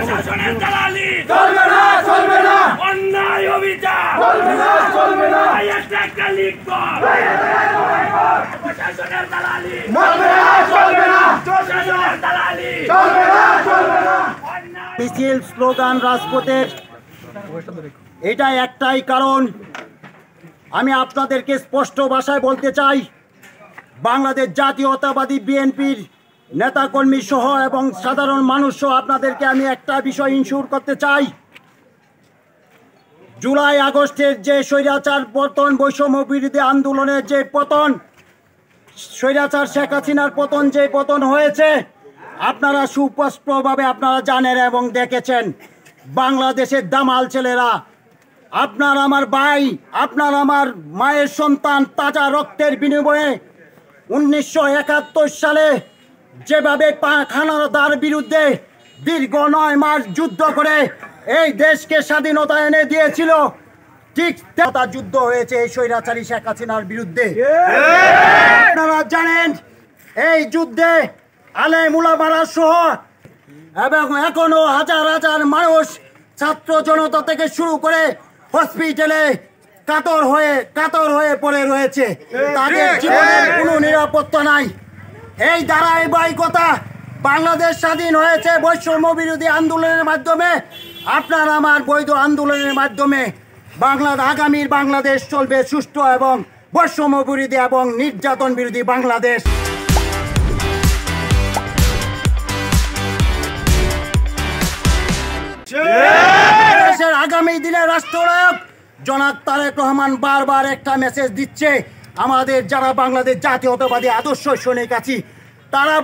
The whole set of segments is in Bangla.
প্রশাসনের দালালি চলবে না, চলবে না, অন্যায় অবিচার চলবে না, চলবে না, একটা লিক কর প্রশাসনের দালালি চলবে না, চলবে না, প্রশাসনের দালালি চলবে না, চলবে না। মিছিল স্লোগান রাজপথের এটা একটাই কারণ, আমি আপনাদেরকে স্পষ্ট ভাষায় বলতে চাই, বাংলাদেশ জাতীয়তাবাদী বিএনপির নেতাকর্মী সহ এবং সাধারণ মানুষ সহ আপনাদেরকে আমি একটা বিষয় ইনশিওর করতে চাই। জুলাই আগস্টের যে স্বৈরাচার পতন, বৈষম্য বিরোধী আন্দোলনের যে পতন, স্বৈরাচার শেখ হাসিনার পতন যে পতন হয়েছে, আপনারা সুস্পষ্টভাবে আপনারা জানেন এবং দেখেছেন। বাংলাদেশের দামাল ছেলেরা, আপনার আমার ভাই, আপনার আমার মায়ের সন্তান, তাজা রক্তের বিনিময়ে 1971 সালে যেভাবে খানাদার বিরুদ্ধে দীর্ঘ 9 মাস যুদ্ধ করে এই দেশকে স্বাধীনতা এনে দিয়েছিল, ঠিক তেমন যুদ্ধ হয়েছে এই স্বৈরাচারী শেখ হাসিনার বিরুদ্ধে। আপনারা জানেন এই যুদ্ধে আলেম উলামারা সহ এবং এখনো হাজার হাজার মানুষ, ছাত্র জনতা থেকে শুরু করে হসপিটালে কাতর হয়ে পড়ে রয়েছে, তাদের জীবনের কোনো নিরাপত্তা নাই। এই ধারাবাহিকতা বাংলাদেশ স্বাধীন হয়েছে বৈষম্য বিরোধী আন্দোলনের মাধ্যমে, আপনার আমার বৈধ আন্দোলনের মাধ্যমে। আগামীর বাংলাদেশ চলবে সুষ্ঠু এবং বৈষম্য বিরোধী এবং নির্যাতন বিরোধী বাংলাদেশ। দেশের আগামী দিনে রাষ্ট্রনায়ক জনাব তারেক রহমান বারবার একটা মেসেজ দিচ্ছে, আমাদের যারা বাংলাদেশ জাতীয়তাবাদী আদর্শ সৈনিক আছি, তারা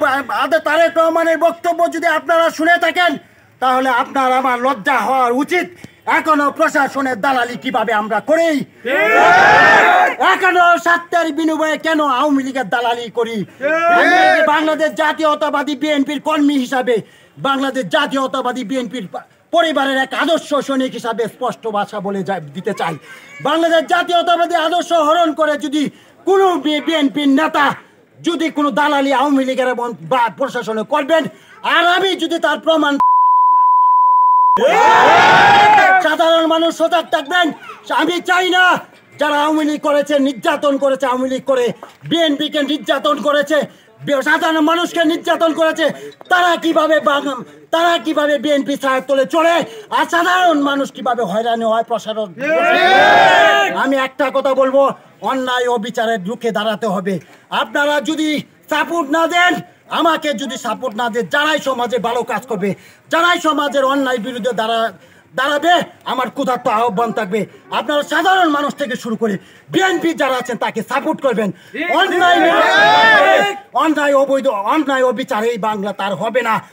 তারেক রহমানের বক্তব্য যদি আপনারা শুনে থাকেন, তাহলে আপনার আমার লজ্জা হওয়ার উচিত। এখনো প্রশাসনের দালালি কিভাবে আমরা করি, এখনো স্বার্থের বিনিময়ে কেন আওয়ামী লীগের দালালি করি। বাংলাদেশ জাতীয়তাবাদী বিএনপির কর্মী হিসাবে, বাংলাদেশ জাতীয়তাবাদী বিএনপির পরিবারের এক আদর্শ সৈনিক হিসাবে স্পষ্ট ভাষা বলে দিতে চাই, বাংলাদেশ জাতীয়তাবাদী আদর্শ হরণ করে যদি কোনো বিএনপির নেতা যদি কোনো দালালি আওয়ামী লীগের এবং প্রশাসনে করবেন, আর আমি যদি তার প্রমাণ, সাধারণ মানুষ সজাগ থাকবেন। আমি চাই না যারা আওয়ামী লীগ করেছে, নির্যাতন করেছে, আওয়ামী লীগ করে বিএনপিকে নির্যাতন করেছে, সাধারণ মানুষকে নির্যাতন করেছে, তারা কিভাবে বিএনপি ছায়ার তলে চলে, আর সাধারণ মানুষ কিভাবে হয়রানি হয় প্রশাসন। আমি একটা কথা বলবো, অন্যায় ও বিচারের রুখে দাঁড়াতে হবে। আপনারা যদি সাপোর্ট না দেন, আমাকে যদি সাপোর্ট না দেন, যারাই সমাজে ভালো কাজ করবে, যারাই সমাজের অন্যায় বিরুদ্ধে দাঁড়াবে, আমার ক্ষুধার্ত আহ্বান থাকবে, আপনারা সাধারণ মানুষ থেকে শুরু করে বিএনপি যারা আছেন তাকে সাপোর্ট করবেন। অন্যায় অবৈধ অন্যায় অবিচার এই বাংলা তার হবে না।